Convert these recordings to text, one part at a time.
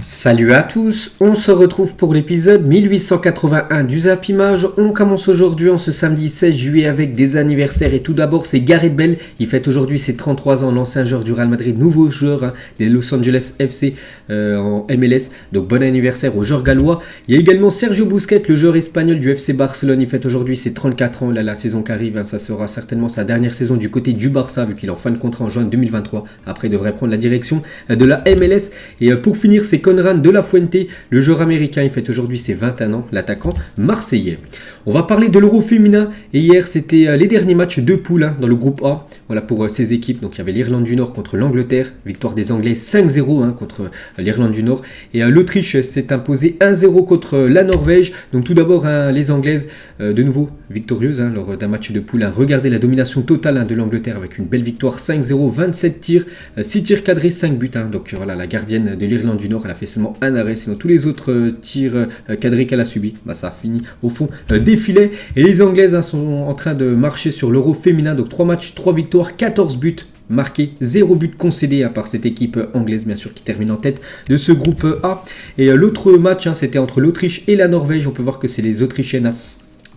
Salut à tous, on se retrouve pour l'épisode 1881 du Zap Image. On commence aujourd'hui en ce samedi 16 juillet avec des anniversaires et tout d'abord c'est Gareth Bale. Il fête aujourd'hui ses 33 ans, l'ancien joueur du Real Madrid, nouveau joueur des Los Angeles FC en MLS. Donc bon anniversaire aux joueurs gallois. Il y a également Sergio Busquets, le joueur espagnol du FC Barcelone. Il fête aujourd'hui ses 34 ans. Là, la saison qui arrive, ça sera certainement sa dernière saison du côté du Barça vu qu'il est en fin de contrat en juin 2023. Après il devrait prendre la direction de la MLS. Et pour finir c'est Conrad de la Fuente, le joueur américain, il fête aujourd'hui ses 21 ans, l'attaquant marseillais. On va parler de l'Euro féminin et hier c'était les derniers matchs de poule dans le groupe A. Voilà pour ces équipes, donc il y avait l'Irlande du Nord contre l'Angleterre, victoire des Anglais 5-0 contre l'Irlande du Nord et l'Autriche s'est imposée 1-0 contre la Norvège. Donc tout d'abord les Anglaises de nouveau victorieuses lors d'un match de poule. Regardez la domination totale de l'Angleterre avec une belle victoire 5-0, 27 tirs, 6 tirs cadrés, 5 buts. Donc voilà, la gardienne de l'Irlande du Nord, elle a fait seulement un arrêt, sinon tous les autres tirs cadrés qu'elle a subis, ça a fini au fond des filets. Et les Anglaises sont en train de marcher sur l'Euro féminin, donc 3 matchs, 3 victoires, 14 buts marqués, 0 but concédé par cette équipe anglaise bien sûr qui termine en tête de ce groupe A. Et l'autre match c'était entre l'Autriche et la Norvège. On peut voir que c'est les Autrichiennes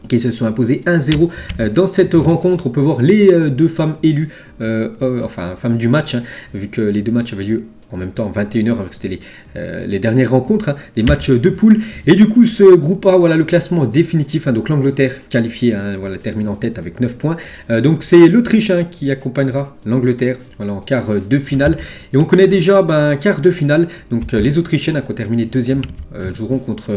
qui se sont imposées 1-0 dans cette rencontre. On peut voir les deux femmes élues, femmes du match, vu que les deux matchs avaient lieu en même temps 21h, c'était les dernières rencontres, des matchs de poule. Et du coup ce groupe A, voilà le classement définitif, donc l'Angleterre qualifiée, termine en tête avec 9 points. Donc c'est l'Autriche qui accompagnera l'Angleterre en quart de finale. Et on connaît déjà un quart de finale, donc les Autrichiennes qui ont terminé deuxième joueront contre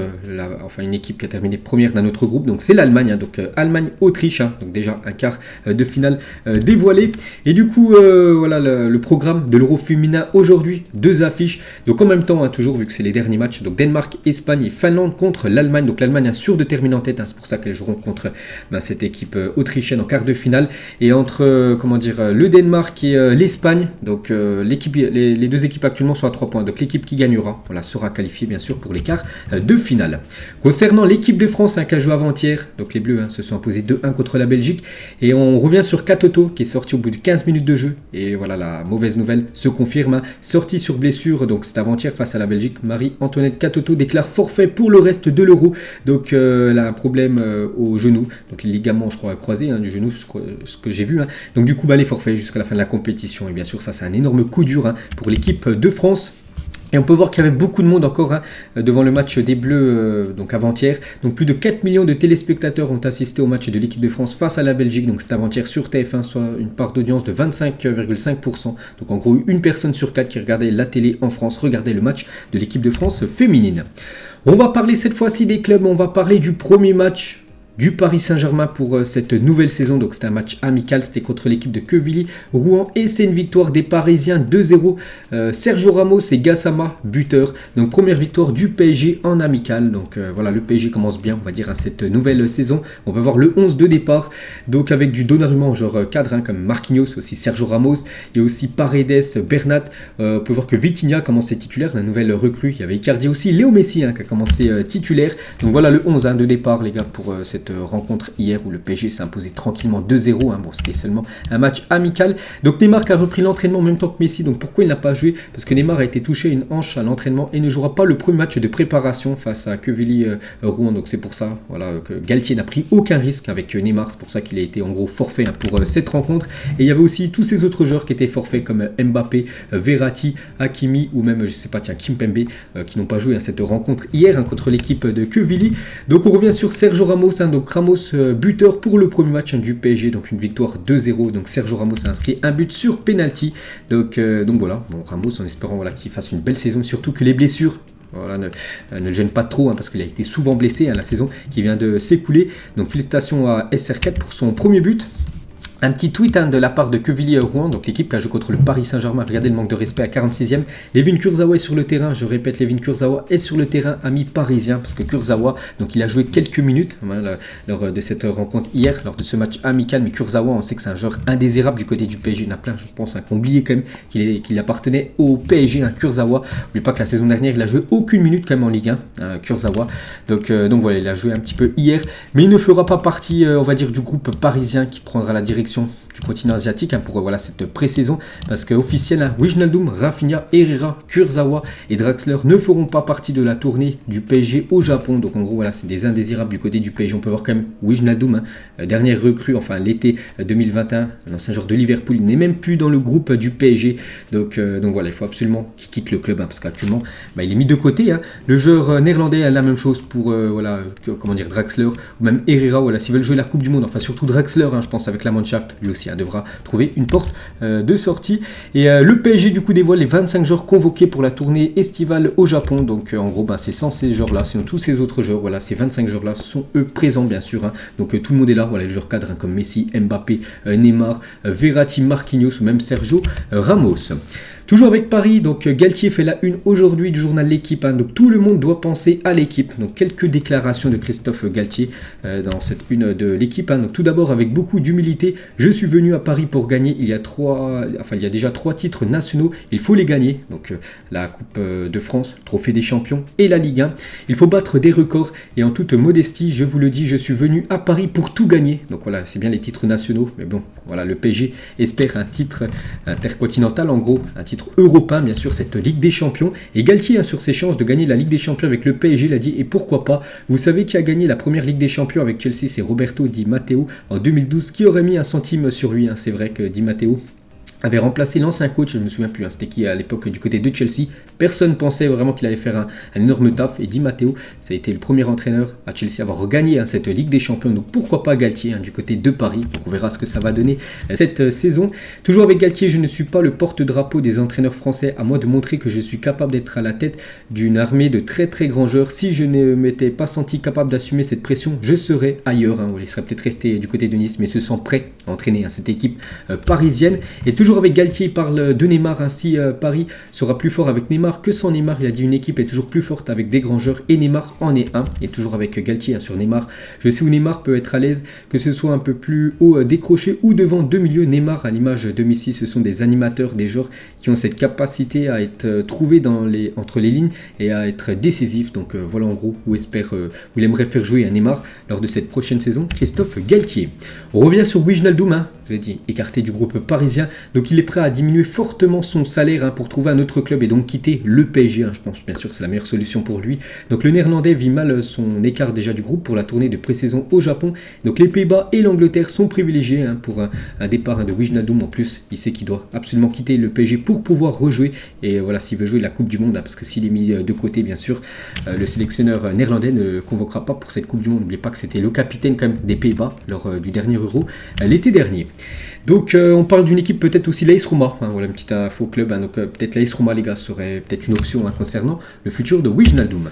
une équipe qui a terminé première d'un autre groupe, donc c'est l'Allemagne, donc Allemagne-Autriche, donc déjà un quart de finale dévoilé. Et du coup voilà le programme de l'Euro féminin aujourd'hui. 2 affiches, donc en même temps toujours vu que c'est les derniers matchs, donc Danemark, Espagne et Finlande contre l'Allemagne. Donc l'Allemagne a sûr de terminer en tête, c'est pour ça qu'elles joueront contre cette équipe autrichienne en quart de finale. Et entre le Danemark et l'Espagne, donc les deux équipes actuellement sont à 3 points, donc l'équipe qui gagnera sera qualifiée bien sûr pour les quarts de finale. Concernant l'équipe de France qui a joué avant-hier, donc les Bleus se sont imposés 2-1 contre la Belgique. Et on revient sur Katoto qui est sorti au bout de 15 minutes de jeu, et voilà la mauvaise nouvelle se confirme, sorti sur blessure, donc c'est avant-hier face à la Belgique. Marie-Antoinette Katoto déclare forfait pour le reste de l'Euro. Donc elle a un problème au genou, donc les ligaments je crois croisés du genou, ce que j'ai vu. Donc du coup elle est forfait jusqu'à la fin de la compétition. Et bien sûr ça c'est un énorme coup dur pour l'équipe de France. Et on peut voir qu'il y avait beaucoup de monde encore devant le match des Bleus donc avant-hier. Donc plus de 4 millions de téléspectateurs ont assisté au match de l'équipe de France face à la Belgique. Donc c'est avant-hier sur TF1, soit une part d'audience de 25,5%. Donc en gros une personne sur 4 qui regardait la télé en France regardait le match de l'équipe de France féminine. On va parler cette fois-ci des clubs. On va parler du premier match du Paris Saint-Germain pour cette nouvelle saison. Donc c'était un match amical, c'était contre l'équipe de Quevilly-Rouen et c'est une victoire des Parisiens 2-0. Sergio Ramos et Gassama buteurs. Donc première victoire du PSG en amical. Donc voilà, le PSG commence bien on va dire cette nouvelle saison. On va voir le 11 de départ, donc avec du Donnarumma genre cadre comme Marquinhos, aussi Sergio Ramos, et aussi Paredes, Bernat. On peut voir que Vitinha commence titulaire, la nouvelle recrue. Il y avait Icardi aussi, Léo Messi qui a commencé titulaire. Donc voilà le 11 de départ les gars pour cette rencontre hier où le PSG s'est imposé tranquillement 2-0. Bon, c'était seulement un match amical. Donc Neymar qui a repris l'entraînement en même temps que Messi. Donc pourquoi il n'a pas joué? Parce que Neymar a été touché à une hanche à l'entraînement et ne jouera pas le premier match de préparation face à Quevilly-Rouen. Donc c'est pour ça que Galtier n'a pris aucun risque avec Neymar. C'est pour ça qu'il a été en gros forfait pour cette rencontre. Et il y avait aussi tous ces autres joueurs qui étaient forfaits comme Mbappé, Verratti, Hakimi ou même Kimpembe qui n'ont pas joué à cette rencontre hier contre l'équipe de Quevilly. Donc on revient sur Sergio Ramos. Donc Ramos buteur pour le premier match du PSG, donc une victoire 2-0. Donc Sergio Ramos a inscrit un but sur penalty. Donc voilà, Ramos en espérant qu'il fasse une belle saison, surtout que les blessures ne le gênent pas trop parce qu'il a été souvent blessé la saison qui vient de s'écouler. Donc félicitations à SR4 pour son premier but. Un petit tweet de la part de Quevilly-Rouen, donc l'équipe qui a joué contre le Paris Saint-Germain. Regardez le manque de respect à 46e. Levin Kurzawa est sur le terrain. Je répète, Levin Kurzawa est sur le terrain, ami parisien, parce que Kurzawa, donc il a joué quelques minutes lors de cette rencontre hier, lors de ce match amical. Mais Kurzawa, on sait que c'est un joueur indésirable du côté du PSG. Il y en a plein, je pense, qui ont oublié quand même qu'il appartenait au PSG. Kurzawa, n'oubliez pas que la saison dernière, il a joué aucune minute quand même en Ligue 1, Kurzawa. Donc voilà, il a joué un petit peu hier, mais il ne fera pas partie, on va dire, du groupe parisien qui prendra la direction sélection du continent asiatique pour voilà, cette pré-saison, parce qu'officiel, Wijnaldum, Rafinha, Herrera, Kurzawa et Draxler ne feront pas partie de la tournée du PSG au Japon. Donc en gros, voilà, c'est des indésirables du côté du PSG. On peut voir quand même Wijnaldum, dernière recrue, enfin l'été 2021, un ancien joueur de Liverpool, il n'est même plus dans le groupe du PSG. Donc voilà, il faut absolument qu'il quitte le club, parce qu'actuellement, il est mis de côté. Le joueur néerlandais a la même chose pour Draxler ou même Herrera. Voilà, s'ils veulent jouer la Coupe du Monde, enfin surtout Draxler, je pense avec la Mannschaft, lui aussi devra trouver une porte de sortie. Et le PSG du coup dévoile les 25 joueurs convoqués pour la tournée estivale au Japon. Donc en gros, c'est sans ces joueurs-là, sinon tous ces autres joueurs, voilà, ces 25 joueurs-là sont eux présents bien sûr. Donc tout le monde est là, voilà, les joueurs cadres comme Messi, Mbappé, Neymar, Verratti, Marquinhos ou même Sergio Ramos. Toujours avec Paris, donc Galtier fait la une aujourd'hui du journal L'Équipe. Donc tout le monde doit penser à l'équipe. Donc quelques déclarations de Christophe Galtier dans cette une de L'Équipe. Donc tout d'abord avec beaucoup d'humilité, je suis venu à Paris pour gagner. Il y a déjà 3 titres nationaux. Il faut les gagner. Donc la Coupe de France, Trophée des Champions et la Ligue 1. Il faut battre des records et en toute modestie, je vous le dis, je suis venu à Paris pour tout gagner. Donc voilà, c'est bien les titres nationaux. Mais bon, voilà, le PSG espère un titre intercontinental, en gros, un titre européen, bien sûr, cette Ligue des Champions. Et Galtier, sur ses chances de gagner la Ligue des Champions avec le PSG, l'a dit, et pourquoi pas. Vous savez qui a gagné la première Ligue des Champions avec Chelsea, c'est Roberto Di Matteo en 2012, qui aurait mis un centime sur lui. C'est vrai que Di Matteo avait remplacé l'ancien coach, je ne me souviens plus, c'était qui à l'époque du côté de Chelsea. Personne pensait vraiment qu'il allait faire un énorme taf. Et Di Matteo, ça a été le premier entraîneur à Chelsea à avoir regagné cette Ligue des Champions. Donc pourquoi pas Galtier du côté de Paris. Donc on verra ce que ça va donner cette saison. Toujours avec Galtier, je ne suis pas le porte-drapeau des entraîneurs français. À moi de montrer que je suis capable d'être à la tête d'une armée de très très grands joueurs. Si je ne m'étais pas senti capable d'assumer cette pression, je serais ailleurs. Il serait peut-être resté du côté de Nice, mais se sent prêt à entraîner cette équipe parisienne. Et toujours avec Galtier, il parle de Neymar. Ainsi, Paris sera plus fort avec Neymar que sans Neymar. Il a dit une équipe est toujours plus forte avec des grands joueurs et Neymar en est un. Et toujours avec Galtier sur Neymar. Je sais où Neymar peut être à l'aise, que ce soit un peu plus haut décroché ou devant deux milieux. Neymar, à l'image de Messi, ce sont des animateurs, des joueurs qui ont cette capacité à être trouvés entre les lignes et à être décisifs. Donc voilà en gros où il aimerait faire jouer à Neymar lors de cette prochaine saison, Christophe Galtier. On revient sur Wijnaldum, je l'ai dit, écarté du groupe parisien. Donc il est prêt à diminuer fortement son salaire pour trouver un autre club et donc quitter le PSG. Je pense bien sûr que c'est la meilleure solution pour lui. Donc le Néerlandais vit mal son écart déjà du groupe pour la tournée de pré-saison au Japon. Donc les Pays-Bas et l'Angleterre sont privilégiés pour un départ de Wijnaldum. En plus, il sait qu'il doit absolument quitter le PSG pour pouvoir rejouer. Et voilà, s'il veut jouer la Coupe du Monde, parce que s'il est mis de côté, bien sûr, le sélectionneur néerlandais ne le convoquera pas pour cette Coupe du Monde. N'oubliez pas que c'était le capitaine quand même des Pays-Bas lors du dernier Euro l'été dernier. Donc on parle d'une équipe peut-être aussi l'AS Roma, voilà une petite info club, donc peut-être l'AS Roma les gars serait peut-être une option concernant le futur de Wijnaldum.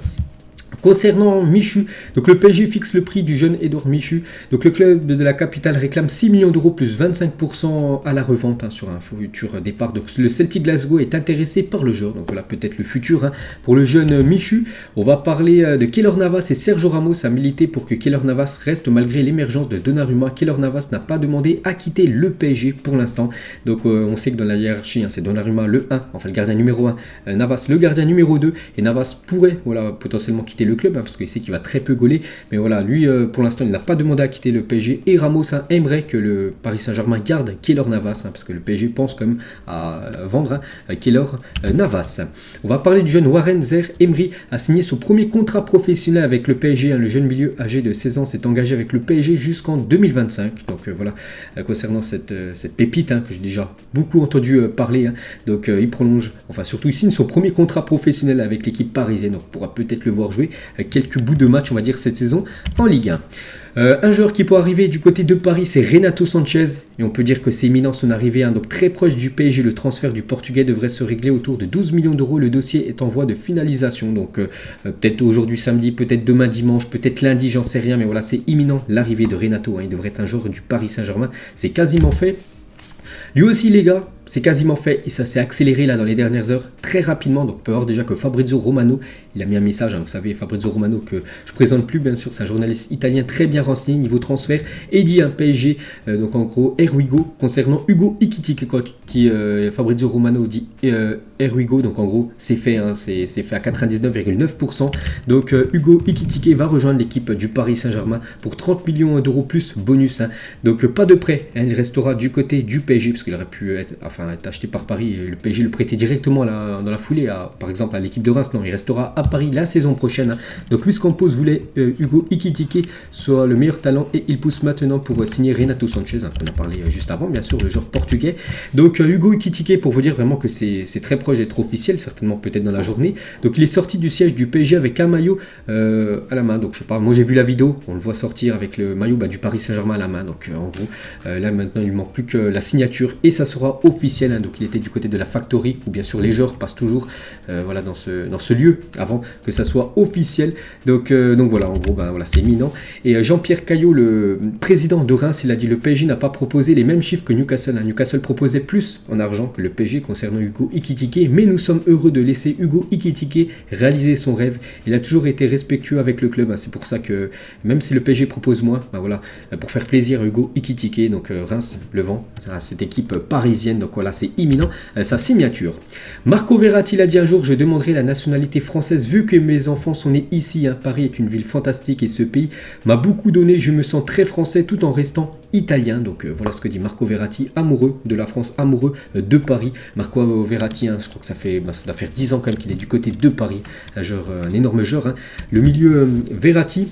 Concernant Michu, donc le PSG fixe le prix du jeune Edouard Michu. Donc le club de la capitale réclame 6 millions d'euros plus 25% à la revente sur un futur départ. Donc le Celtic Glasgow est intéressé par le joueur. Donc voilà peut-être le futur pour le jeune Michu. On va parler de Keylor Navas et Sergio Ramos a milité pour que Keylor Navas reste malgré l'émergence de Donnarumma. Keylor Navas n'a pas demandé à quitter le PSG pour l'instant. Donc on sait que dans la hiérarchie c'est Donnarumma le 1, enfin le gardien numéro 1, Navas le gardien numéro 2 et Navas pourrait potentiellement quitter le club parce qu'il sait qu'il va très peu gauler, mais voilà lui pour l'instant il n'a pas demandé à quitter le PSG et Ramos aimerait que le Paris Saint-Germain garde Keylor Navas parce que le PSG pense quand même à vendre Keylor Navas. On va parler du jeune Warren Zaïre-Emery a signé son premier contrat professionnel avec le PSG. Le jeune milieu âgé de 16 ans s'est engagé avec le PSG jusqu'en 2025. Donc voilà concernant cette pépite que j'ai déjà beaucoup entendu parler. Donc il prolonge, enfin surtout il signe son premier contrat professionnel avec l'équipe parisienne. Donc on pourra peut-être le voir jouer quelques bouts de match on va dire cette saison en Ligue 1. Un joueur qui peut arriver du côté de Paris, c'est Renato Sanchez. Et on peut dire que c'est imminent son arrivée, donc très proche du PSG. Le transfert du Portugais devrait se régler autour de 12 millions d'euros. Le dossier est en voie de finalisation. Donc peut-être aujourd'hui samedi, peut-être demain dimanche, peut-être lundi, j'en sais rien. Mais voilà, c'est imminent l'arrivée de Renato. Il devrait être un joueur du Paris Saint-Germain. C'est quasiment fait. Lui aussi les gars, c'est quasiment fait et ça s'est accéléré là dans les dernières heures très rapidement. Donc on peut voir déjà que Fabrizio Romano, il a mis un message, hein, vous savez Fabrizio Romano que je présente plus bien sûr, c'est un journaliste italien très bien renseigné niveau transfert et dit un PSG, donc en gros Erwigo concernant Hugo Ekitike qui Fabrizio Romano dit Erwigo, donc en gros c'est fait, hein, c'est fait à 99,9%. Donc Hugo Ekitike va rejoindre l'équipe du Paris Saint-Germain pour 30 millions d'euros plus bonus, hein. Donc pas de prêt, hein, il restera du côté du PSG parce qu'il aurait pu être acheté par Paris et le PSG le prêter directement dans la foulée par exemple à l'équipe de Reims. Non, il restera à Paris la saison prochaine, hein. Donc Luis Campos voulait Hugo Ekitike soit le meilleur talent et il pousse maintenant pour signer Renato Sanchez, hein, qu'on a parlé juste avant bien sûr, le joueur portugais. Donc Hugo Ekitike, pour vous dire vraiment que c'est très proche d'être officiel, certainement peut-être dans la journée. Donc il est sorti du siège du PSG avec un maillot à la main. Donc je sais pas, moi j'ai vu la vidéo, on le voit sortir avec le maillot du Paris Saint-Germain à la main. Donc en gros là maintenant il ne manque plus que la signature et ça sera officiel, hein. Donc il était du côté de la Factory où bien sûr les joueurs passent toujours voilà, dans ce lieu avant que ça soit officiel. Donc voilà, en gros voilà, c'est imminent. Et Jean-Pierre Caillot, le président de Reims, il a dit le PSG n'a pas proposé les mêmes chiffres que Newcastle, hein. Newcastle proposait plus en argent que le PSG concernant Hugo Ekitike, mais nous sommes heureux de laisser Hugo Ekitike réaliser son rêve. Il a toujours été respectueux avec le club, hein. C'est pour ça que même si le PSG propose moins, voilà, pour faire plaisir à Hugo Ekitike, donc Reims le vend à cette équipe parisienne. Donc voilà, c'est imminent, sa signature. Marco Verratti l'a dit un jour, je demanderai la nationalité française vu que mes enfants sont nés ici, hein. Paris est une ville fantastique et ce pays m'a beaucoup donné, je me sens très français tout en restant italien. Donc voilà ce que dit Marco Verratti, amoureux de la France, amoureux de Paris. Marco Verratti, hein, je crois que ça doit faire 10 ans quand même qu'il est du côté de Paris, un énorme joueur, hein. Le milieu Verratti.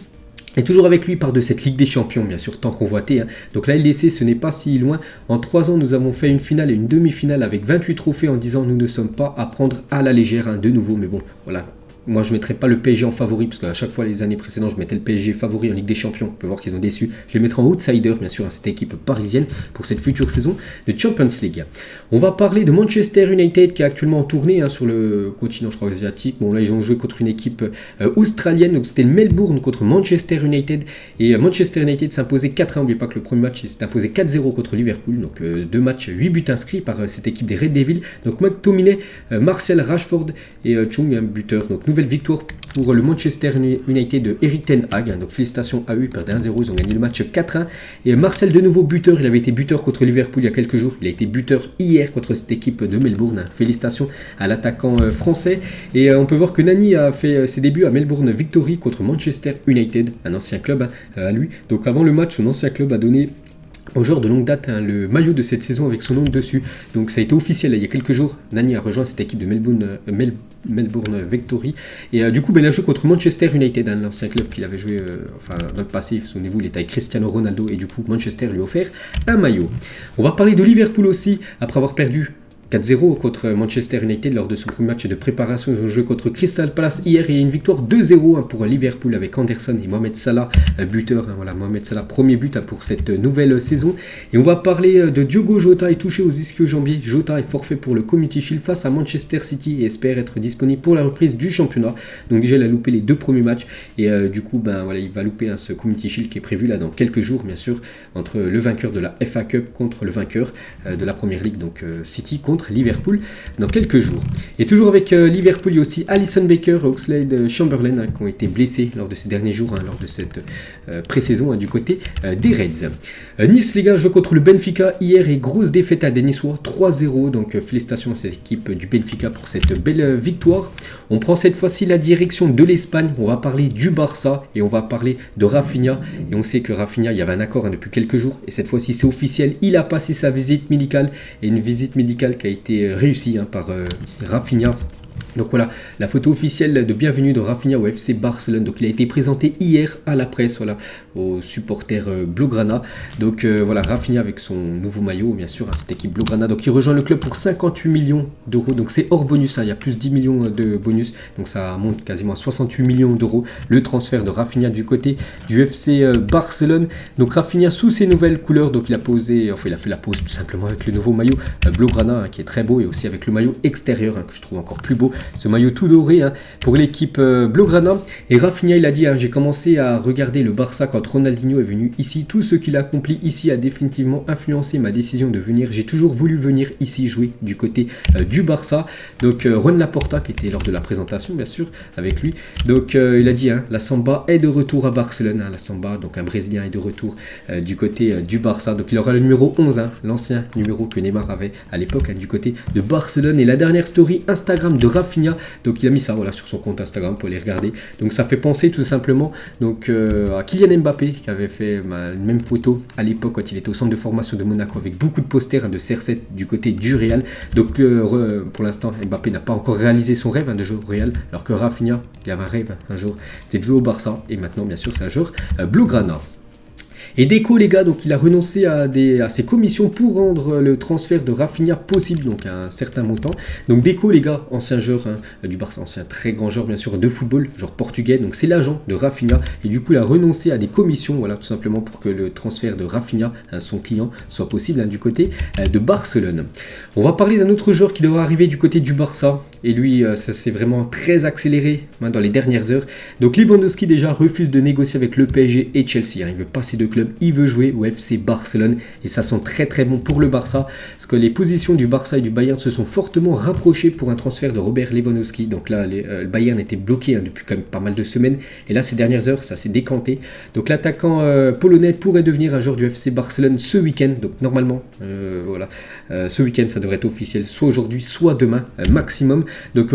Et toujours avec lui, il part de cette Ligue des Champions, bien sûr, tant convoité, hein. Donc la LDC, ce n'est pas si loin. En 3 ans, nous avons fait une finale et une demi-finale avec 28 trophées en disant nous ne sommes pas à prendre à la légère, hein, de nouveau. Mais bon, voilà. Moi, je ne mettrai pas le PSG en favori, parce qu'à chaque fois, les années précédentes, je mettais le PSG favori en Ligue des Champions. On peut voir qu'ils ont déçu. Je les mettrai en outsider, bien sûr, à cette équipe parisienne pour cette future saison de Champions League. On va parler de Manchester United, qui est actuellement en tournée, hein, sur le continent, je crois, asiatique. Bon, là, ils ont joué contre une équipe australienne. Donc, c'était le Melbourne contre Manchester United. Et Manchester United s'est imposé 4-1. N'oubliez pas que le premier match, il s'est imposé 4-0 contre Liverpool. Donc, 2 matchs, 8 buts inscrits par cette équipe des Red Devils. Donc, McTominay, Martial, Rashford et Chung, un buteur. Donc, nouvelle victoire pour le Manchester United de Erik ten Hag, hein. Donc félicitations à eux, ils perdaient 1-0, ils ont gagné le match 4-1. Et Marcel de nouveau buteur, il avait été buteur contre Liverpool il y a quelques jours, il a été buteur hier contre cette équipe de Melbourne, hein. Félicitations à l'attaquant français. Et on peut voir que Nani a fait ses débuts à Melbourne Victory contre Manchester United, un ancien club, hein, à lui. Donc avant le match, son ancien club a donné au joueur de longue date, hein, le maillot de cette saison avec son nom dessus. Donc ça a été officiel là, il y a quelques jours. Nani a rejoint cette équipe de Melbourne Victory. Et du coup, il a joué contre Manchester United, hein, l'ancien club qu'il avait joué dans le passé. Souvenez-vous, il était avec Cristiano Ronaldo et du coup, Manchester lui a offert un maillot. On va parler de Liverpool aussi, après avoir perdu 4-0 contre Manchester United lors de son premier match de préparation. Ils ont joué contre Crystal Palace hier et une victoire 2-0, hein, pour Liverpool avec Anderson et Mohamed Salah, buteur, hein, voilà, Mohamed Salah, premier but, hein, pour cette nouvelle saison. Et on va parler de Diogo Jota, est touché aux ischio-jambiers. Jota est forfait pour le Community Shield face à Manchester City et espère être disponible pour la reprise du championnat. Donc déjà il a loupé les 2 premiers matchs et du coup voilà, il va louper, hein, ce Community Shield qui est prévu là dans quelques jours, bien sûr, entre le vainqueur de la FA Cup contre le vainqueur de la Premier League, donc City contre Liverpool dans quelques jours. Et toujours avec Liverpool, il y a aussi Alisson Becker, Oxlade-Chamberlain, hein, qui ont été blessés lors de ces derniers jours, hein, lors de cette pré-saison, hein, du côté des Reds. Nice, les gars, joue contre le Benfica hier et grosse défaite à des Niçois, 3-0. Donc félicitations à cette équipe du Benfica pour cette belle victoire. On prend cette fois-ci la direction de l'Espagne. On va parler du Barça et on va parler de Rafinha. Et on sait que Rafinha, il y avait un accord, hein, depuis quelques jours. Et cette fois-ci, c'est officiel. Il a passé sa visite médicale et une visite médicale qui a été réussie, hein, par Rafinha. Donc voilà, la photo officielle de bienvenue de Rafinha au FC Barcelone. Donc il a été présenté hier à la presse, voilà, aux supporters Blaugrana. Donc voilà, Rafinha avec son nouveau maillot, bien sûr, à cette équipe Blaugrana. Donc il rejoint le club pour 58 millions d'euros. Donc c'est hors bonus, hein, il y a plus 10 millions de bonus. Donc ça monte quasiment à 68 millions d'euros. Le transfert de Rafinha du côté du FC Barcelone. Donc Rafinha sous ses nouvelles couleurs. Donc il a fait la pose tout simplement avec le nouveau maillot Blaugrana, hein, qui est très beau, et aussi avec le maillot extérieur, hein, que je trouve encore plus beau. ce maillot tout doré pour l'équipe Blaugrana. Et Rafinha, il a dit, j'ai commencé à regarder le Barça quand Ronaldinho est venu ici. Tout ce qu'il a accompli ici a définitivement influencé ma décision de venir. J'ai toujours voulu venir ici jouer du côté du Barça. Donc Juan Laporta qui était lors de la présentation bien sûr avec lui. Donc il a dit, la Samba est de retour à Barcelone. La Samba, donc un Brésilien est de retour du côté du Barça. Donc il aura le numéro 11, l'ancien numéro que Neymar avait à l'époque du côté de Barcelone. Et la dernière story Instagram de Rafinha, donc il a mis ça sur son compte Instagram pour les regarder. Donc ça fait penser tout simplement à Kylian Mbappé qui avait fait la même photo à l'époque quand il était au centre de formation de Monaco avec beaucoup de posters de CR7 du côté du Real. Donc pour l'instant Mbappé n'a pas encore réalisé son rêve de jouer au Real, alors que Rafinha il avait un rêve un jour, c'était de jouer au Barça, et maintenant bien sûr c'est un joueur Blaugrana. Et Deco, les gars, donc il a renoncé à ses commissions pour rendre le transfert de Rafinha possible, donc à un certain montant. Donc Deco, les gars, ancien joueur du Barça, ancien très grand joueur bien sûr de football, genre portugais, donc c'est l'agent de Rafinha, et du coup il a renoncé à des commissions, voilà, tout simplement pour que le transfert de Rafinha, son client, soit possible du côté de Barcelone. On va parler d'un autre joueur qui doit arriver du côté du Barça, et lui, ça s'est vraiment très accéléré dans les dernières heures. Donc Lewandowski déjà refuse de négocier avec le PSG et Chelsea, il veut passer de club. Il veut jouer au FC Barcelone et ça sent très très bon pour le Barça parce que les positions du Barça et du Bayern se sont fortement rapprochées pour un transfert de Robert Lewandowski. Donc là, le Bayern était bloqué depuis quand même pas mal de semaines et là ces dernières heures ça s'est décanté. Donc l'attaquant polonais pourrait devenir un joueur du FC Barcelone ce week-end. Donc normalement, ce week-end ça devrait être officiel, soit aujourd'hui, soit demain maximum. Donc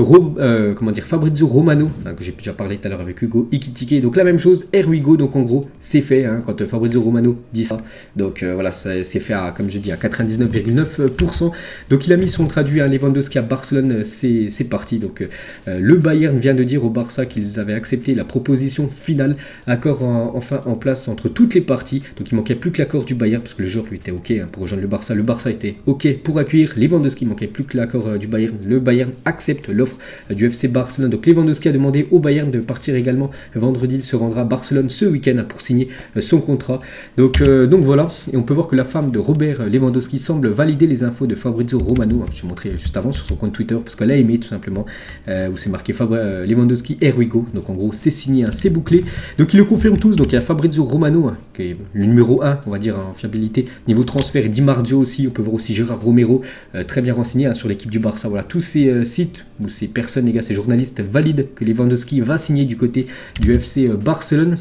Fabrizio Romano, que j'ai déjà parlé tout à l'heure avec Hugo Ekitike. Donc la même chose, Erwigo. Donc en gros c'est fait quand Fabrizio Romano dit ça. Donc voilà, c'est fait à, comme je dis, à 99,9%. Donc il a mis son traduit à Lewandowski à Barcelone, c'est parti. Donc le Bayern vient de dire au Barça qu'ils avaient accepté la proposition finale, accord enfin en place entre toutes les parties. Donc il manquait plus que l'accord du Bayern parce que le joueur lui était ok pour rejoindre le Barça. Le Barça était ok pour accueillir Lewandowski, il manquait plus que l'accord du Bayern. Le Bayern accepte l'offre du FC Barcelone. Donc Lewandowski a demandé au Bayern de partir également vendredi. Il se rendra à Barcelone ce week-end pour signer son contrat. Donc voilà, et on peut voir que la femme de Robert Lewandowski semble valider les infos de Fabrizio Romano, j'ai montré juste avant sur son compte Twitter, parce qu'elle a aimé tout simplement, où c'est marqué Lewandowski Erwigo, donc en gros c'est signé, c'est bouclé, donc ils le confirment tous. Donc il y a Fabrizio Romano, qui est le numéro 1, on va dire, en fiabilité, niveau transfert, et Di Marzio aussi, on peut voir aussi Gérard Romero, très bien renseigné sur l'équipe du Barça. Voilà, tous ces sites, ou ces personnes, les gars, ces journalistes valident que Lewandowski va signer du côté du FC Barcelone.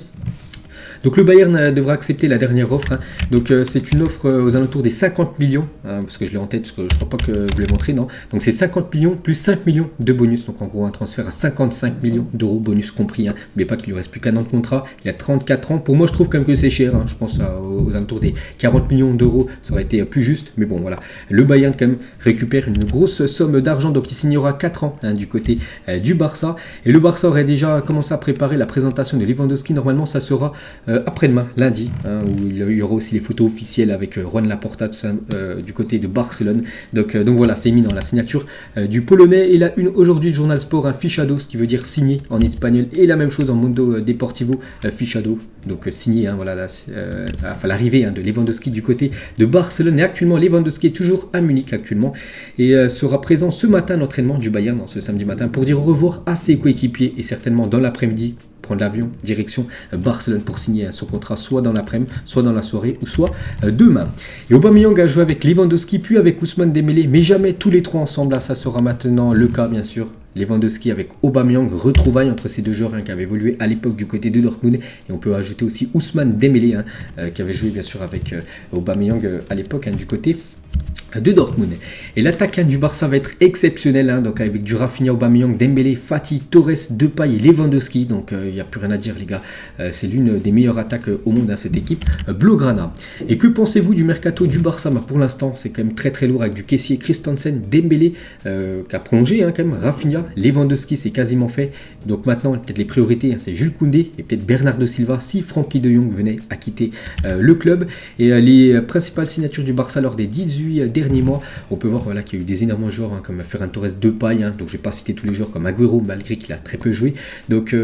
Donc le Bayern devra accepter la dernière offre. Donc c'est une offre aux alentours des 50 millions, parce que je l'ai en tête, parce que je ne crois pas que je l'ai montré, non. Donc c'est 50 millions plus 5 millions de bonus. Donc en gros un transfert à 55 millions d'euros, bonus compris. N'oubliez pas qu'il ne lui reste plus qu'un an de contrat. Il a 34 ans. Pour moi je trouve quand même que c'est cher. Je pense aux alentours des 40 millions d'euros, ça aurait été plus juste. Mais bon voilà, le Bayern quand même récupère une grosse somme d'argent. Donc il signera 4 ans du côté du Barça. Et le Barça aurait déjà commencé à préparer la présentation de Lewandowski. Normalement ça sera après-demain, lundi, où il y aura aussi les photos officielles avec Juan Laporta, tout ça, du côté de Barcelone. Donc voilà, c'est mis dans la signature du Polonais. Et la une aujourd'hui du journal Sport, fichado, ce qui veut dire signé en espagnol, et la même chose en Mundo Deportivo, fichado, donc signé, voilà, l'arrivée de Lewandowski du côté de Barcelone. Et actuellement, Lewandowski est toujours à Munich actuellement, et sera présent ce matin à l'entraînement du Bayern, ce samedi matin, pour dire au revoir à ses coéquipiers, et certainement dans l'après-midi, prendre l'avion direction Barcelone pour signer son contrat, soit dans l'après-midi, soit dans la soirée, ou soit demain. Et Aubameyang a joué avec Lewandowski puis avec Ousmane Dembélé, mais jamais tous les trois ensemble. Là ça sera maintenant le cas, bien sûr. Lewandowski avec Aubameyang, retrouvailles entre ces deux joueurs qui avaient évolué à l'époque du côté de Dortmund. Et on peut ajouter aussi Ousmane Dembélé qui avait joué bien sûr avec Aubameyang à l'époque du côté de Dortmund. Et l'attaque du Barça va être exceptionnelle, donc avec du Rafinha, Aubameyang, Dembélé, Fati, Torres, Depay et Lewandowski. Donc il n'y a plus rien à dire, les gars. C'est l'une des meilleures attaques au monde, cette équipe Blaugrana. Et que pensez-vous du mercato du Barça? Pour l'instant, c'est quand même très très lourd avec du Kessié, Christensen, Dembélé qui a prolongé quand même, Rafinha, Lewandowski, c'est quasiment fait. Donc maintenant, peut-être les priorités, c'est Jules Koundé et peut-être Bernardo Silva si Frenkie de Jong venait à quitter le club. Et les principales signatures du Barça lors des 18 18 derniers mois. On peut voir voilà, qu'il y a eu des énormes joueurs comme Ferran Torres, Depay, donc je ne vais pas citer tous les joueurs comme Agüero, malgré qu'il a très peu joué. Donc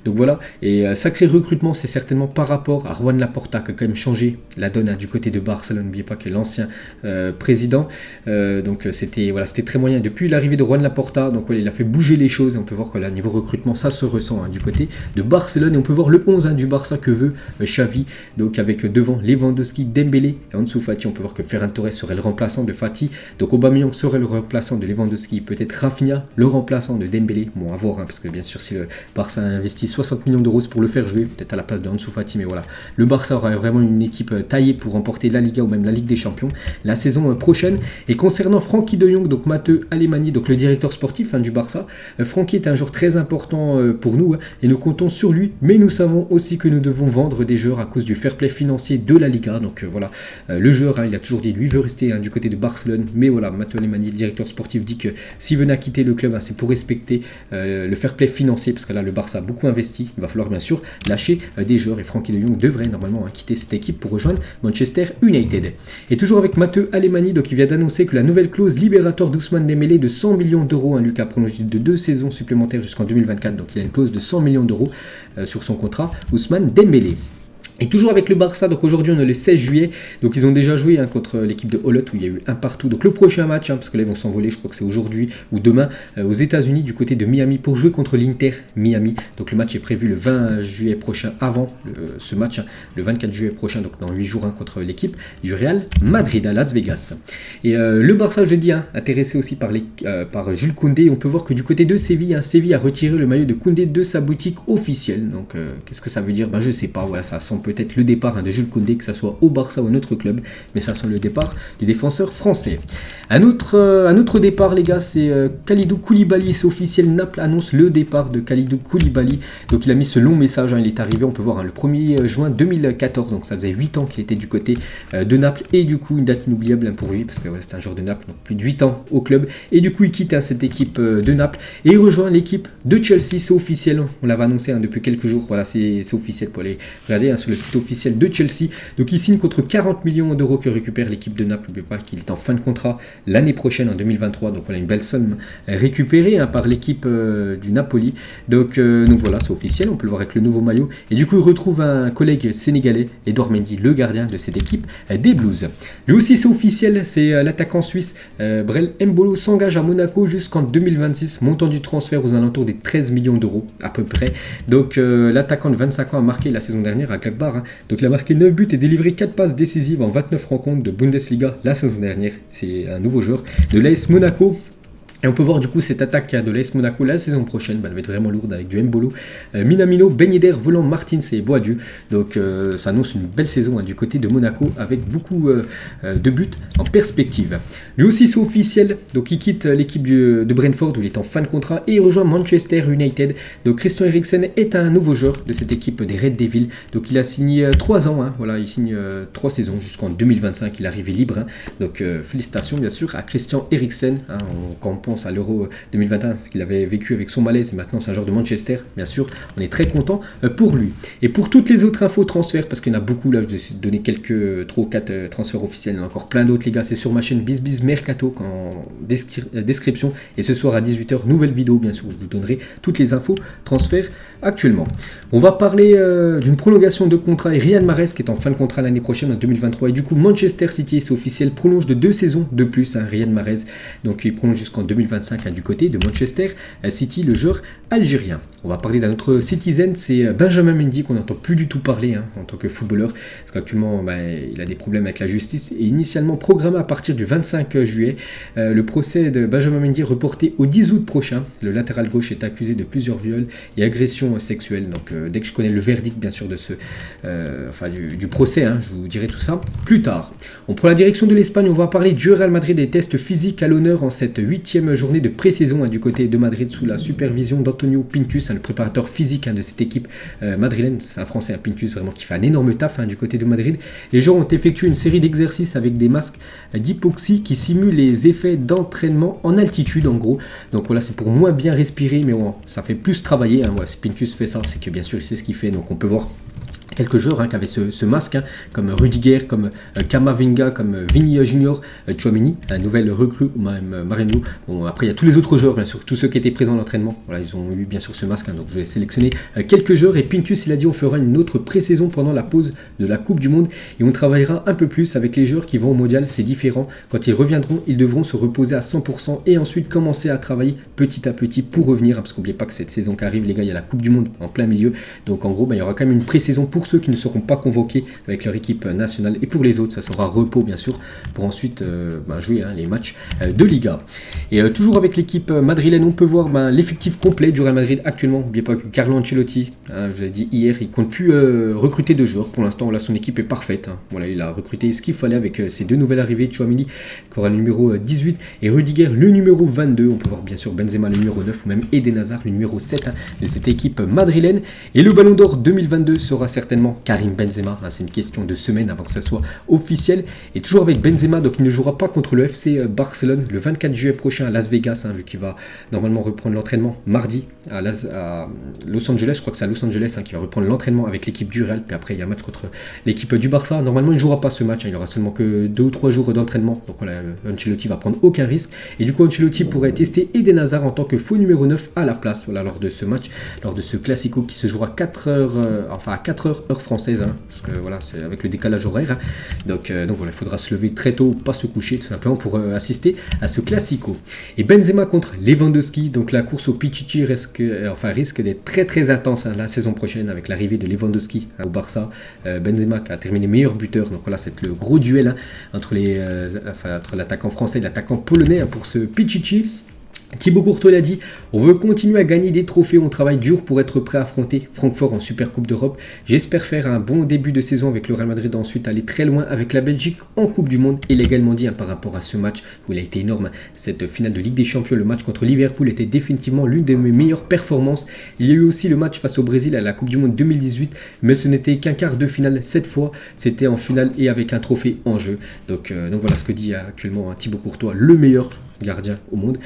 voilà, et sacré recrutement, c'est certainement par rapport à Juan Laporta qui a quand même changé la donne du côté de Barcelone. N'oubliez pas que l'ancien président, donc c'était très moyen depuis l'arrivée de Juan Laporta. Donc voilà, il a fait bouger les choses. On peut voir que là, niveau recrutement, ça se ressent du côté de Barcelone. Et on peut voir le 11 du Barça que veut Xavi, donc avec devant Lewandowski, Dembélé et Ansu Fati. On peut voir que Ferran Torres serait le remplaçant de Fati, donc Aubameyang serait le remplaçant de Lewandowski, peut-être Rafinha le remplaçant de Dembélé. Bon, à voir, parce que bien sûr si le Barça a investi 60 millions d'euros pour le faire jouer, peut-être à la place de Ansu Fati, mais voilà, le Barça aura vraiment une équipe taillée pour remporter la Liga ou même la Ligue des Champions la saison prochaine. Et concernant Frenkie de Jong, donc Matteo Alemany, donc le directeur sportif du Barça, Frenkie est un joueur très important pour nous, et nous comptons sur lui, mais nous savons aussi que nous devons vendre des joueurs à cause du fair play financier de la Liga. Donc voilà, le joueur, il a toujours dit, lui veut rester du côté de Barcelone, mais voilà, Matteo Alemany, le directeur sportif, dit que s'il venait à quitter le club, c'est pour respecter le fair play financier, parce que là le Barça a beaucoup investi, il va falloir bien sûr lâcher des joueurs, et Frenkie de Jong devrait normalement quitter cette équipe pour rejoindre Manchester United. Et toujours avec Matteo Alemany, donc il vient d'annoncer que la nouvelle clause libératoire d'Ousmane Dembélé de 100 millions d'euros, Lucas prolongé de 2 saisons supplémentaires jusqu'en 2024, donc il a une clause de 100 millions d'euros sur son contrat, Ousmane Dembélé. Et toujours avec le Barça, donc aujourd'hui on est le 16 juillet, donc ils ont déjà joué contre l'équipe de Holot où il y a eu un partout. Donc le prochain match, parce que là ils vont s'envoler, je crois que c'est aujourd'hui ou demain, aux États-Unis du côté de Miami pour jouer contre l'Inter Miami. Donc le match est prévu le 20 juillet prochain, avant ce match, le 24 juillet prochain, donc dans 8 jours, contre l'équipe du Real Madrid à Las Vegas. Et le Barça, je dis, intéressé aussi par Jules Koundé. On peut voir que du côté de Séville, Séville a retiré le maillot de Koundé de sa boutique officielle. Donc qu'est-ce que ça veut dire? Je sais pas, voilà, ça semble peut-être le départ de Jules Koundé, que ce soit au Barça ou un autre club, mais ça sent le départ du défenseur français. Un autre départ, les gars, c'est Kalidou Koulibaly. C'est officiel, Naples annonce le départ de Kalidou Koulibaly. Donc il a mis ce long message, il est arrivé, on peut voir, le 1er juin 2014, donc ça faisait 8 ans qu'il était du côté de Naples, et du coup une date inoubliable pour lui, parce que voilà, c'est un joueur de Naples, donc plus de 8 ans au club, et du coup il quitte cette équipe de Naples, et il rejoint l'équipe de Chelsea. C'est officiel, on l'avait annoncé depuis quelques jours, voilà, c'est officiel pour aller regarder sur le site officiel de Chelsea. Donc il signe contre 40 millions d'euros que récupère l'équipe de Naples. N'oubliez pas qu'il est en fin de contrat l'année prochaine, en 2023, donc voilà une belle somme récupérée par l'équipe du Napoli. Donc voilà, c'est officiel, on peut le voir avec le nouveau maillot, et du coup il retrouve un collègue sénégalais, Edouard Mendy, le gardien de cette équipe des Blues. Lui aussi c'est officiel, c'est l'attaquant suisse Brel Embolo s'engage à Monaco jusqu'en 2026, montant du transfert aux alentours des 13 millions d'euros à peu près. Donc l'attaquant de 25 ans a marqué la saison dernière à Gladbach, donc il a marqué 9 buts et délivré 4 passes décisives en 29 rencontres de Bundesliga la saison dernière. C'est un nouveau joueur de l'AS Monaco. Et on peut voir du coup cette attaque de l'AS Monaco la saison prochaine, elle va être vraiment lourde avec du Embolo, Minamino, Ben Yedder, Volant, Martins et Boadieu. Donc ça annonce une belle saison du côté de Monaco avec beaucoup de buts en perspective. Lui aussi c'est officiel, donc il quitte l'équipe de Brentford où il est en fin de contrat et il rejoint Manchester United. Donc Christian Eriksen est un nouveau joueur de cette équipe des Red Devils. Donc il a signé 3 ans, voilà, il signe 3 saisons jusqu'en 2025, il est arrivé libre. Donc félicitations bien sûr à Christian Eriksen, quand on pense à l'Euro 2021, ce qu'il avait vécu avec son malaise, et maintenant c'est un joueur de Manchester, bien sûr, on est très content pour lui. Et pour toutes les autres infos transferts, parce qu'il y en a beaucoup là, je vais essayer de donner quelques 3 ou 4 transferts officiels, il y en a encore plein d'autres les gars, c'est sur ma chaîne BizBiz Mercato en description, et ce soir à 18h, nouvelle vidéo bien sûr, je vous donnerai toutes les infos transferts actuellement. On va parler d'une prolongation de contrat et Riyad Mahrez qui est en fin de contrat l'année prochaine en 2023, et du coup Manchester City, c'est officiel, prolonge de 2 saisons de plus, Riyad Mahrez, donc il prolonge jusqu'en 2025 du côté de Manchester City, le joueur algérien. On va parler d'un autre citizen, c'est Benjamin Mendy qu'on n'entend plus du tout parler en tant que footballeur, parce qu'actuellement il a des problèmes avec la justice, et initialement programmé à partir du 25 juillet. Le procès de Benjamin Mendy est reporté au 10 août prochain. Le latéral gauche est accusé de plusieurs viols et agressions sexuelles. Donc dès que je connais le verdict bien sûr de du procès, je vous dirai tout ça plus tard. On prend la direction de l'Espagne, on va parler du Real Madrid, des tests physiques à l'honneur en cette 8e journée de pré-saison du côté de Madrid sous la supervision d'Antonio Pintus, le préparateur physique de cette équipe madrilène. C'est un Français, Pintus, vraiment qui fait un énorme taf du côté de Madrid. Les joueurs ont effectué une série d'exercices avec des masques d'hypoxie qui simulent les effets d'entraînement en altitude en gros. Donc voilà, c'est pour moins bien respirer, mais bon, ça fait plus travailler. Voilà, si Pintus fait ça, c'est que bien sûr il sait ce qu'il fait. Donc on peut voir quelques joueurs qui avaient ce masque, comme Rudiger, comme Kamavinga, comme Vini Junior, Tchouaméni, la nouvelle recrue, ou même Marino. Bon, après, il y a tous les autres joueurs, bien sûr, tous ceux qui étaient présents à l'entraînement. Voilà, ils ont eu bien sûr ce masque, donc je vais sélectionner quelques joueurs. Et Pintus, il a dit, on fera une autre pré-saison pendant la pause de la Coupe du Monde et on travaillera un peu plus avec les joueurs qui vont au mondial. C'est différent. Quand ils reviendront, ils devront se reposer à 100% et ensuite commencer à travailler petit à petit pour revenir. Parce qu'oubliez pas que cette saison qui arrive, les gars, il y a la Coupe du Monde en plein milieu. Donc en gros, il y aura quand même une pré-saison pour ceux qui ne seront pas convoqués avec leur équipe nationale, et pour les autres ça sera repos bien sûr pour ensuite jouer les matchs de Liga. Et toujours avec l'équipe madrilène, on peut voir l'effectif complet du Real Madrid actuellement. N'oubliez pas que Carlo Ancelotti, je l'ai dit hier, il compte plus recruter de joueurs pour l'instant. Là, son équipe est parfaite, voilà, il a recruté ce qu'il fallait avec ses deux nouvelles arrivées, Tchouaméni qui aura le numéro 18 et Rudiger le numéro 22. On peut voir bien sûr Benzema le numéro 9 ou même Eden Hazard le numéro 7 de cette équipe madrilène. Et le Ballon d'Or 2022 sera certainement Karim Benzema. C'est une question de semaine avant que ça soit officiel. Et toujours avec Benzema, donc il ne jouera pas contre le FC Barcelone le 24 juillet prochain à Las Vegas, vu qu'il va normalement reprendre l'entraînement mardi à Los Angeles. Je crois que c'est à Los Angeles qui va reprendre l'entraînement avec l'équipe du Real. Puis après, il y a un match contre l'équipe du Barça. Normalement, il ne jouera pas ce match. Il aura seulement que 2 ou 3 jours d'entraînement. Donc voilà, Ancelotti va prendre aucun risque. Et du coup, Ancelotti pourrait tester Eden Hazard en tant que faux numéro 9 à la place. Voilà, lors de ce match, lors de ce Classico qui se jouera à 4 heures heure française, parce que voilà, c'est avec le décalage horaire. Donc voilà, il faudra se lever très tôt, pas se coucher tout simplement pour assister à ce Classico. Et Benzema contre Lewandowski, donc la course au Pichichi risque d'être très très intense la saison prochaine avec l'arrivée de Lewandowski au Barça. Benzema qui a terminé meilleur buteur, donc voilà, c'est le gros duel entre l'attaquant français et l'attaquant polonais pour ce Pichichi. Thibaut Courtois l'a dit, on veut continuer à gagner des trophées, on travaille dur pour être prêt à affronter Francfort en Super Coupe d'Europe. J'espère faire un bon début de saison avec le Real Madrid, ensuite aller très loin avec la Belgique en Coupe du Monde. Il a également dit par rapport à ce match où il a été énorme, cette finale de Ligue des Champions, le match contre Liverpool était définitivement l'une de mes meilleures performances. Il y a eu aussi le match face au Brésil à la Coupe du Monde 2018, mais ce n'était qu'un quart de finale cette fois, c'était en finale et avec un trophée en jeu. Donc voilà ce que dit actuellement Thibaut Courtois, le meilleur gardien au monde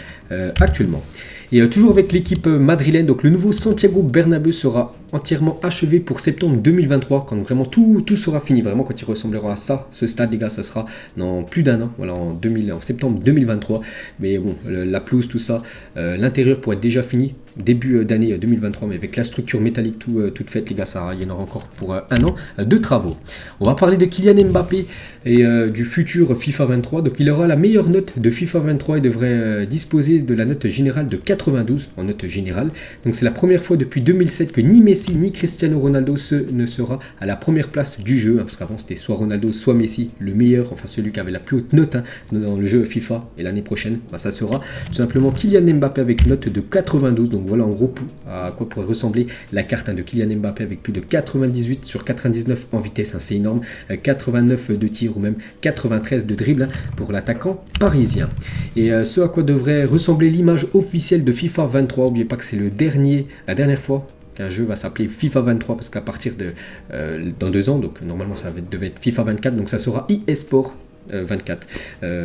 actuellement. Et toujours avec l'équipe madrilène, donc le nouveau Santiago Bernabéu sera entièrement achevé pour septembre 2023, quand vraiment tout sera fini, vraiment quand il ressemblera à ça, ce stade les gars, ça sera dans plus d'un an, voilà, en septembre 2023, mais bon, la pelouse, tout ça, l'intérieur pourrait être déjà fini, début d'année 2023, mais avec la structure métallique toute faite les gars, il y en aura encore pour un an de travaux. On va parler de Kylian Mbappé et du futur FIFA 23, donc il aura la meilleure note de FIFA 23 et devrait disposer de la note générale de 92 en note générale, donc c'est la première fois depuis 2007 que ni Messi ni Cristiano Ronaldo ne sera à la première place du jeu, parce qu'avant c'était soit Ronaldo soit Messi, le meilleur, enfin celui qui avait la plus haute note dans le jeu FIFA, et l'année prochaine ça sera tout simplement Kylian Mbappé avec une note de 92, donc voilà en gros à quoi pourrait ressembler la carte de Kylian Mbappé avec plus de 98 sur 99 en vitesse, c'est énorme, 89 de tir ou même 93 de dribble pour l'attaquant parisien. Et ce à quoi devrait ressembler l'image officielle de FIFA 23, n'oubliez pas que c'est la dernière fois qu'un jeu va s'appeler FIFA 23, parce qu'à partir de dans 2 ans, donc normalement ça devait être FIFA 24, donc ça sera eSport 24,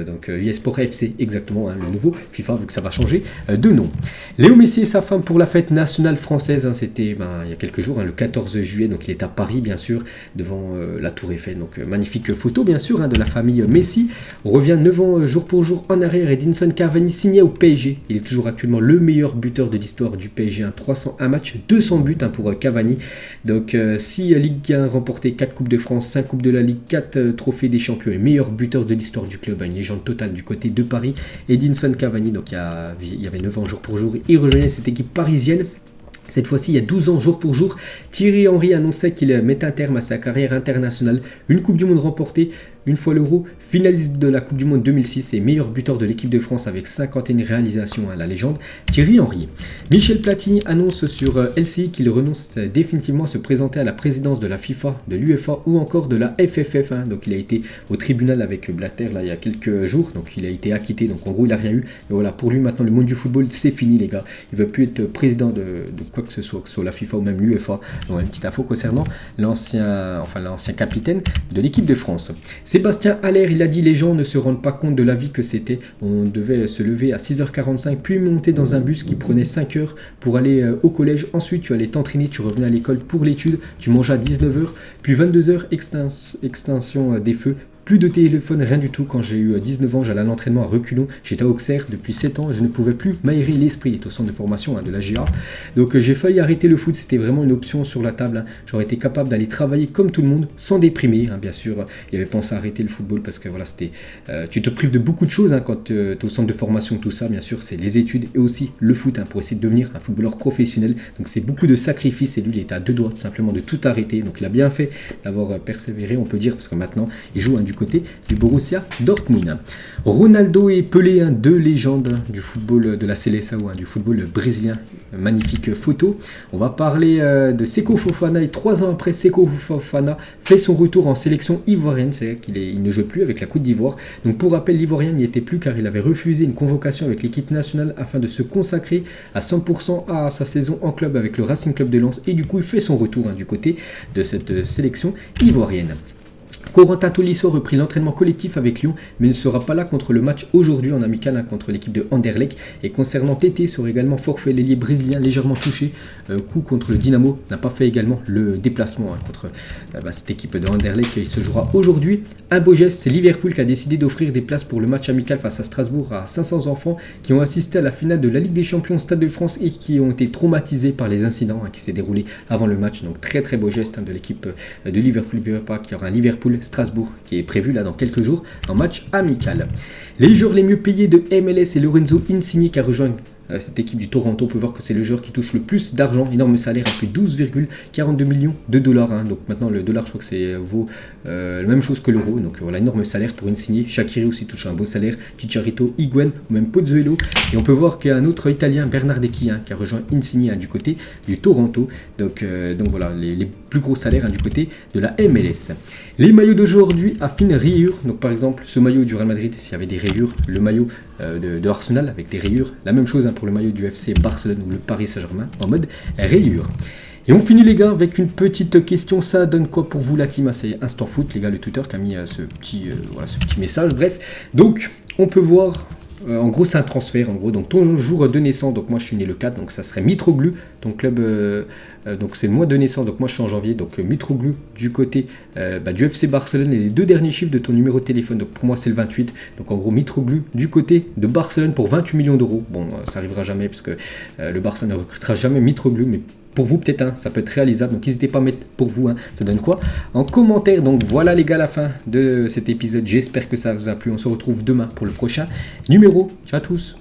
donc eSport FC exactement, le nouveau FIFA, vu que ça va changer de nom. Léo Messi et sa femme pour la fête nationale française, c'était il y a quelques jours, le 14 juillet, donc il est à Paris bien sûr, devant la Tour Eiffel, donc magnifique photo bien sûr de la famille Messi. On revient 9 ans jour pour jour en arrière, Edinson Cavani signé au PSG, il est toujours actuellement le meilleur buteur de l'histoire du PSG, 301 matchs, 200 buts pour Cavani, donc si Ligue 1 remporté 4 Coupes de France, 5 Coupes de la Ligue, 4 trophées des champions et meilleur buteur de l'histoire du club, une légende totale du côté de Paris, Edinson Cavani, donc il y avait 9 ans jour pour jour, il rejoignait cette équipe parisienne. Cette fois-ci, il y a 12 ans, jour pour jour, Thierry Henry annonçait qu'il mettait un terme à sa carrière internationale. Une Coupe du Monde remportée, une fois l'Euro, finaliste de la Coupe du Monde 2006 et meilleur buteur de l'équipe de France avec 51 réalisations, la légende Thierry Henry. Michel Platini annonce sur LCI qu'il renonce définitivement à se présenter à la présidence de la FIFA, de l'UEFA ou encore de la FFF. Donc il a été au tribunal avec Blatter il y a quelques jours, donc il a été acquitté, donc en gros il n'a rien eu. Et voilà, pour lui maintenant le monde du football c'est fini les gars, il ne veut plus être président de quoi que ce soit la FIFA ou même l'UEFA. Donc une petite info concernant l'ancien capitaine de l'équipe de France. Sébastien Haller, il a dit les gens ne se rendent pas compte de la vie que c'était. On devait se lever à 6h45, puis monter dans un bus qui prenait 5 heures pour aller au collège. Ensuite, tu allais t'entraîner, tu revenais à l'école pour l'étude, tu mangeais à 19h, puis 22h, extinction des feux. Plus de téléphone, rien du tout. Quand j'ai eu 19 ans, j'allais à l'entraînement à reculons. J'étais à Auxerre depuis 7 ans. Je ne pouvais plus m'aérer l'esprit. Il est au centre de formation de la GA. Donc j'ai failli arrêter le foot. C'était vraiment une option sur la table. J'aurais été capable d'aller travailler comme tout le monde, sans déprimer. Bien sûr, il avait pensé à arrêter le football parce que voilà, c'était, tu te prives de beaucoup de choses quand tu es au centre de formation. Tout ça, bien sûr, c'est les études et aussi le foot pour essayer de devenir un footballeur professionnel. Donc c'est beaucoup de sacrifices. Et lui, il était à 2 doigts tout simplement de tout arrêter. Donc il a bien fait d'avoir persévéré, on peut dire, parce que maintenant, il joue du côté du Borussia Dortmund. Ronaldo et Pelé, deux légendes du football de la Seleção, du football brésilien. Magnifique photo. On va parler de Seko Fofana. Et 3 ans après, Seko Fofana fait son retour en sélection ivoirienne. C'est-à-dire qu'il ne joue plus avec la Côte d'Ivoire. Donc pour rappel, l'Ivoirien n'y était plus car il avait refusé une convocation avec l'équipe nationale afin de se consacrer à 100% à sa saison en club avec le Racing Club de Lens. Et du coup, il fait son retour du côté de cette sélection ivoirienne. Corentin Tolisso a repris l'entraînement collectif avec Lyon, mais ne sera pas là contre le match aujourd'hui en amical contre l'équipe de Anderlecht. Et concernant Tété, sera également forfait. L'ailier brésilien légèrement touché, coup contre le Dynamo, n'a pas fait également le déplacement contre cette équipe de Anderlecht. Il se jouera aujourd'hui. Un beau geste, c'est Liverpool qui a décidé d'offrir des places pour le match amical face à Strasbourg à 500 enfants qui ont assisté à la finale de la Ligue des Champions au Stade de France et qui ont été traumatisés par les incidents qui s'est déroulé avant le match. Donc très très beau geste de l'équipe de Liverpool. Qui aura un Liverpool-Strasbourg qui est prévu là dans quelques jours en match amical. Les joueurs les mieux payés de MLS et Lorenzo Insigne qui a rejoint cette équipe du Toronto. On peut voir que c'est le joueur qui touche le plus d'argent, énorme salaire, à plus de 12,42 millions de dollars. Donc maintenant le dollar, je crois que c'est vaut la même chose que l'euro. Donc voilà, énorme salaire pour Insigne. Shaqiri aussi touche un beau salaire. Chicharito, Higuaín ou même Pozuelo. Et on peut voir qu'il y a un autre Italien, Bernardeschi, qui a rejoint Insigne du côté du Toronto. Donc voilà, les plus gros salaires du côté de la MLS. Les maillots d'aujourd'hui à fine rayure. Donc par exemple, ce maillot du Real Madrid, s'il y avait des rayures, le maillot de Arsenal avec des rayures. La même chose pour le maillot du FC Barcelone ou le Paris Saint-Germain en mode rayure. Et on finit les gars avec une petite question. Ça donne quoi pour vous la team? C'est Instant Foot les gars, le Twitter qui a mis ce petit message. Bref, donc on peut voir en gros c'est un transfert en gros. Donc ton jour de naissance, donc moi je suis né le 4, donc ça serait Mitroglou, ton club donc c'est le mois de naissance, donc moi je suis en janvier, donc Mitroglou du côté du FC Barcelone et les 2 derniers chiffres de ton numéro de téléphone, donc pour moi c'est le 28, donc en gros Mitroglou du côté de Barcelone pour 28 millions d'euros. Bon ça arrivera jamais parce que le Barça ne recrutera jamais Mitroglou, mais pour vous peut-être ça peut être réalisable, donc n'hésitez pas à mettre pour vous ça donne quoi en commentaire. Donc voilà les gars, la fin de cet épisode, j'espère que ça vous a plu. On se retrouve demain pour le prochain numéro. Ciao à tous.